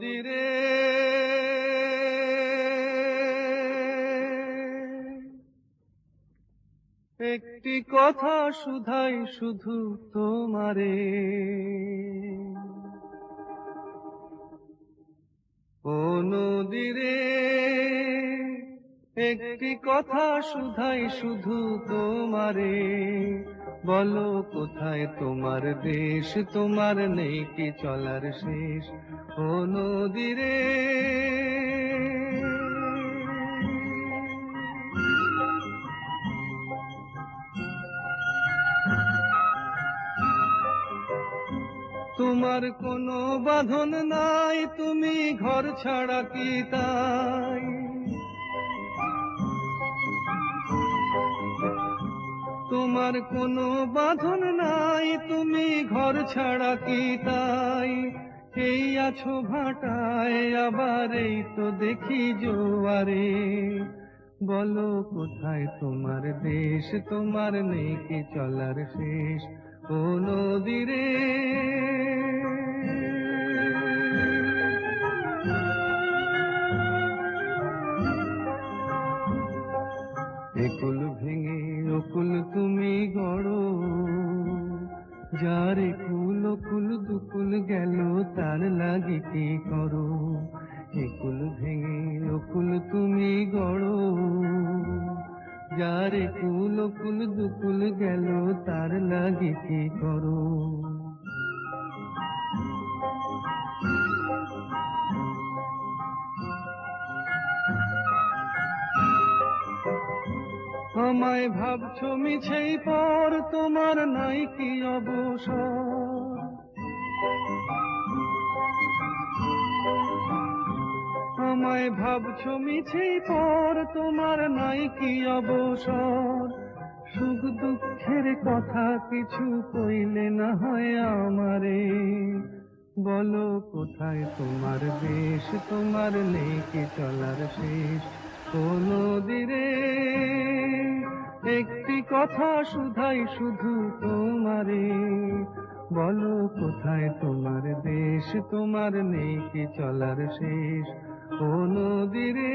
নদীরে একটি কথা শুধাই শুধু তোমারে, ও নদীরে একটি কথা শুধাই শুধু তোমারে, বলো কোথায় তোমার দেশ, তোমার নেই কি চলার শেষ, ও নদীরে। তোমার কোনো বাঁধন নাই, তুমি ঘর ছাড়া কি তাই, তোমার কোনো বাঁধন নাই, তুমি ঘর ছাড়া কি তাই, এই আছো ভাটায় আবার এই তো দেখি জোয়ারে, বলো কোথায় তোমার দেশ, তোমার নেই কি চলার শেষ, ও নদীরে। একুল ভেঙে অকুল তুমি গড়ো, যার একুল অকুল দুকুল গেল তার লাগি কি করো, একুল ভেঙে অকুল তুমি গড়ো, যার একুল অকুল দুকুল গেল তার লাগি কি করো। আমায় ভাবছো মিছেই পর, তোমার নাই কি অবসর, আমায় ভাবছো মিছেই পর, তোমার নাই কি অবসর, সুখ দুঃখের কথা কিছু কইলে না হয় আমারে, বলো কোথায় তোমার দেশ, তোমার নেই কি চলার শেষ, ও নদীরে একটি কথা শুধাই শুধু তোমারে, বলো কোথায় তোমার দেশ, তোমার নেই কি চলার শেষ, ও নদীরে।